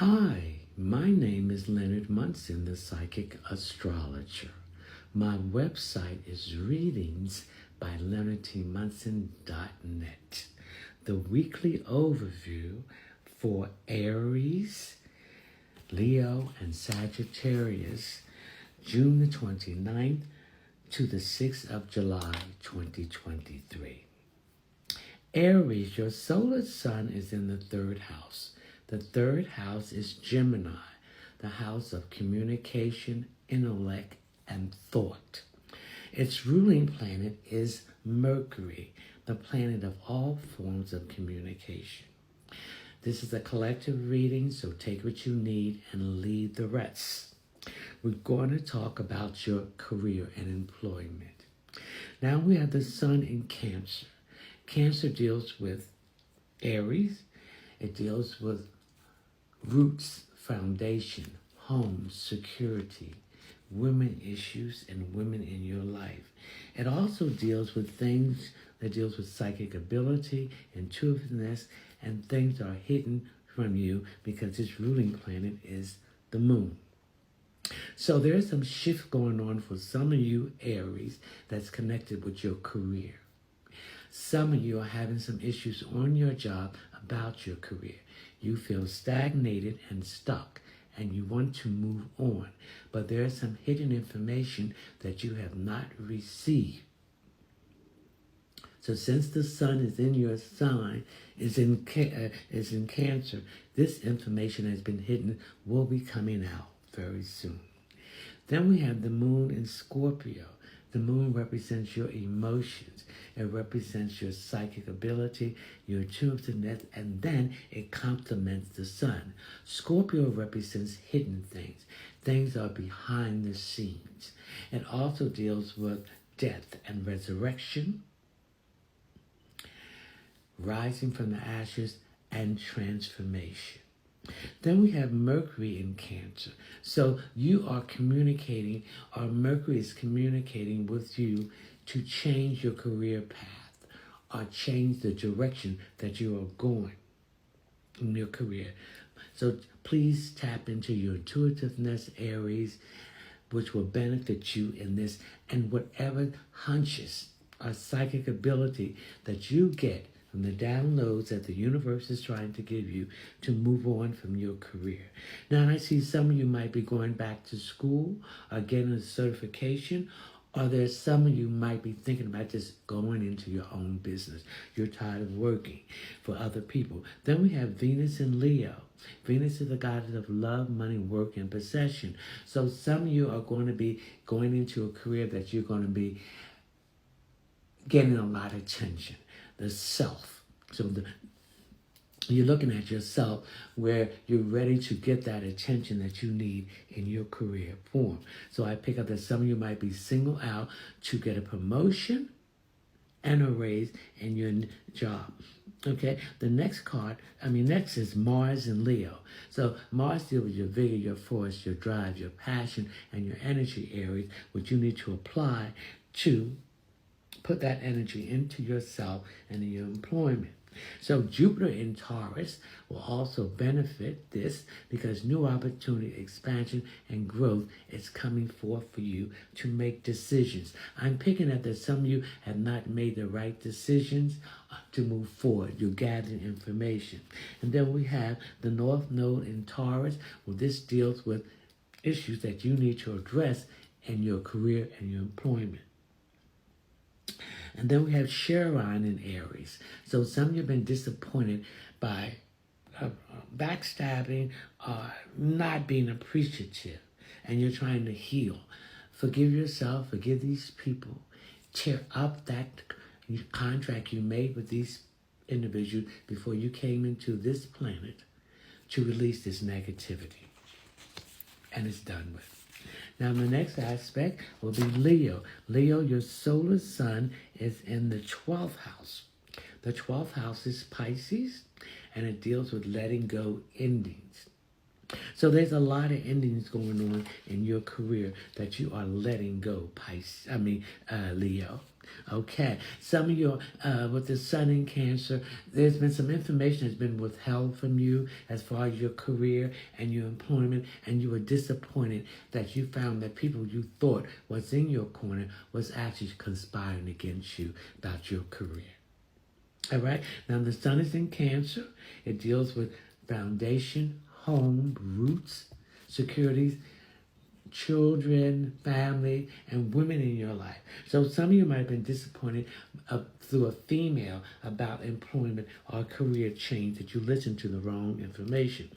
Hi, my name is Leonard Munson, the Psychic Astrologer. My website is readings by leonardtmunson.net. The weekly overview for Aries, Leo, and Sagittarius, June the 29th to the 6th of July, 2023. Aries, your solar sun is in the third house. The third house is Gemini, the house of communication, intellect, and thought. Its ruling planet is Mercury, the planet of all forms of communication. This is a collective reading, so take what you need and leave the rest. We're going to talk about your career and employment. Now we have the sun in Cancer. Cancer deals with Aries. It deals with roots, foundation, home, security, women issues, and women in your life. It also deals with things that deals with psychic ability, intuitiveness, and things that are hidden from you because its ruling planet is the moon. So there's some shift going on for some of you Aries that's connected with your career. Some of you are having some issues on your job about your career. You feel stagnated and stuck, and you want to move on, but there is some hidden information that you have not received. So since the sun is in your sign, is in Cancer, this information has been hidden, will be coming out very soon. Then we have the moon in Scorpio. The moon represents your emotions. It represents your psychic ability, your intuitiveness, and then it complements the sun. Scorpio represents hidden things. Things are behind the scenes. It also deals with death and resurrection, rising from the ashes, and transformation. Then we have Mercury in Cancer. So you are communicating, or Mercury is communicating with you to change your career path or change the direction that you are going in your career. So please tap into your intuitiveness, Aries, which will benefit you in this, and whatever hunches or psychic ability that you get from the downloads that the universe is trying to give you to move on from your career. Now, I see some of you might be going back to school or getting a certification, or there's some of you might be thinking about just going into your own business. You're tired of working for other people. Then we have Venus in Leo. Venus is the goddess of love, money, work, and possession. So some of you are going to be going into a career that you're going to be getting a lot of attention. The self. So you're looking at yourself where you're ready to get that attention that you need in your career form. So I pick up that some of you might be singled out to get a promotion and a raise in your job. Okay, the next is Mars and Leo. So Mars deals with your vigor, your force, your drive, your passion, and your energy areas, which you need to apply to put that energy into yourself and in your employment. So Jupiter in Taurus will also benefit this because new opportunity, expansion, and growth is coming forth for you to make decisions. I'm picking up that some of you have not made the right decisions to move forward. You're gathering information. And then we have the North Node in Taurus. Well, this deals with issues that you need to address in your career and your employment. And then we have Chiron in Aries. So some of you have been disappointed by backstabbing or not being appreciative, and you're trying to heal. Forgive yourself, forgive these people. Tear up that contract you made with these individuals before you came into this planet to release this negativity. And it's done with. Now, the next aspect will be Leo. Leo, your solar sun is in the 12th house. The 12th house is Pisces, and it deals with letting go endings. So there's a lot of endings going on in your career that you are letting go, Leo. Okay, some of your, with the sun in Cancer, there's been some information that's been withheld from you as far as your career and your employment, and you were disappointed that you found that people you thought was in your corner was actually conspiring against you about your career. All right, now the sun is in Cancer. It deals with foundation, home, roots, securities, children, family, and women in your life. So some of you might have been disappointed through a female about employment or career change that you listened to the wrong information,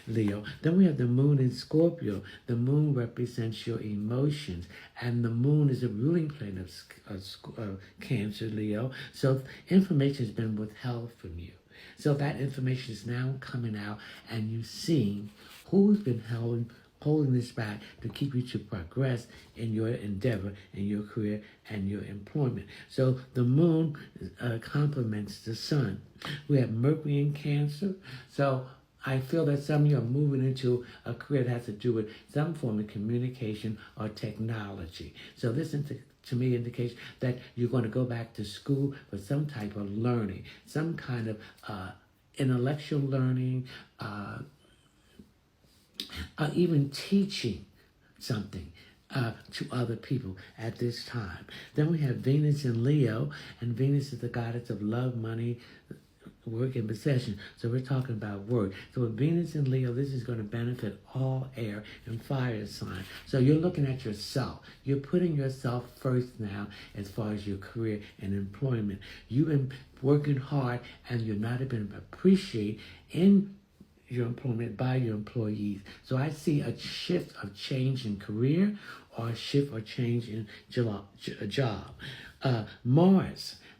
Leo. Then we have the moon in Scorpio. The moon represents your emotions, and the moon is a ruling plane of Cancer, Leo. So information has been withheld from you. So that information is now coming out, and you're seeing who's been holding this back to keep you to progress in your endeavor, in your career, and your employment. So the moon complements the sun. We have Mercury in Cancer. So I feel that some of you are moving into a career that has to do with some form of communication or technology. So this to me indicates that you're going to go back to school for some type of learning, some kind of intellectual learning, even teaching something to other people at this time. Then we have Venus in Leo, and Venus is the goddess of love, money, work, and possession. So we're talking about work. So with Venus in Leo, this is going to benefit all air and fire signs. So you're looking at yourself. You're putting yourself first now as far as your career and employment. You've been working hard, and you're not been appreciated in your employment by your employees. So I see a shift of change in career or a shift or change in job.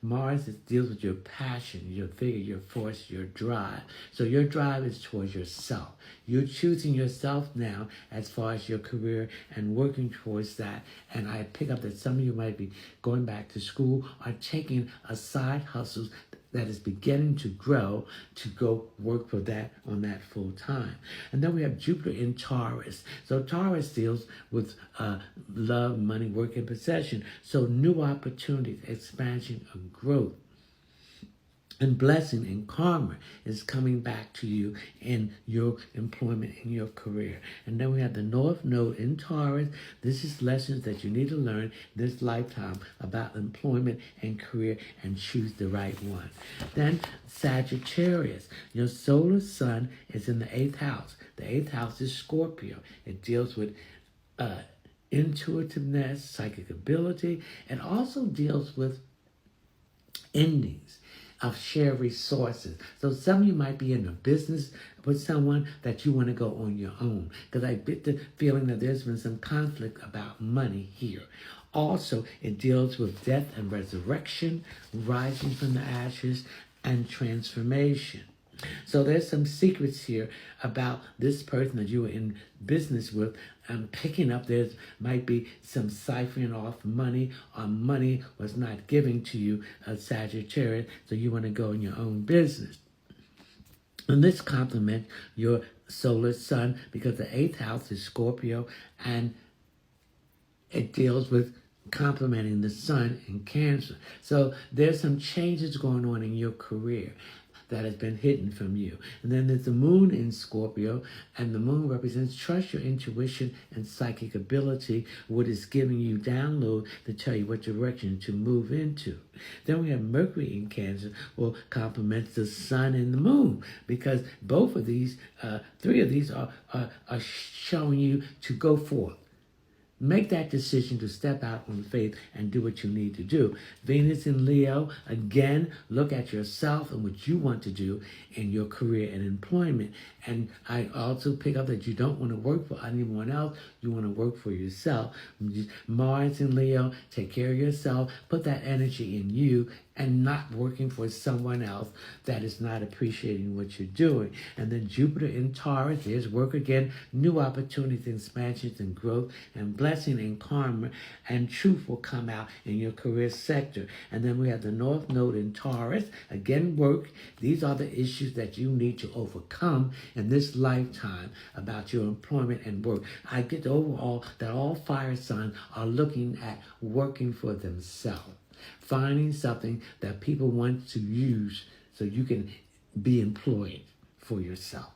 Mars deals with your passion, your vigor, your force, your drive. So your drive is towards yourself. You're choosing yourself now as far as your career and working towards that. And I pick up that some of you might be going back to school or taking a side hustles that is beginning to grow to go work for that on that full time. And then we have Jupiter in Taurus. So Taurus deals with love, money, work, and possession. So new opportunities, expansion, and growth. And blessing and karma is coming back to you in your employment, in your career. And then we have the North Node in Taurus. This is lessons that you need to learn this lifetime about employment and career, and choose the right one. Then Sagittarius. Your solar sun is in the 8th house. The 8th house is Scorpio. It deals with intuitiveness, psychic ability, and also deals with endings of shared resources. So some of you might be in a business with someone that you want to go on your own, because I get the feeling that there's been some conflict about money here. Also, it deals with death and resurrection, rising from the ashes, and transformation. So there's some secrets here about this person that you were in business with. Picking up, there might be some ciphering off money, or money was not given to you, Sagittarius, so you want to go in your own business. And this complements your solar sun, because the 8th house is Scorpio, and it deals with complementing the sun in Cancer. So there's some changes going on in your career that has been hidden from you. And then there's the moon in Scorpio, and the moon represents trust your intuition and psychic ability, what is giving you download to tell you what direction to move into. Then we have Mercury in Cancer, will complement the sun and the moon, because both of these, three of these are showing you to go forth. Make that decision to step out on faith and do what you need to do. Venus in Leo, again, look at yourself and what you want to do in your career and employment. And I also pick up that you don't want to work for anyone else. You want to work for yourself. Mars in Leo, take care of yourself. Put that energy in you and not working for someone else that is not appreciating what you're doing. And then Jupiter in Taurus, there's work again, new opportunities, expansions, and growth, and blessing and karma, and truth will come out in your career sector. And then we have the North Node in Taurus, again, work. These are the issues that you need to overcome in this lifetime about your employment and work. I get overall that all fire signs are looking at working for themselves. Finding something that people want to use so you can be employed for yourself.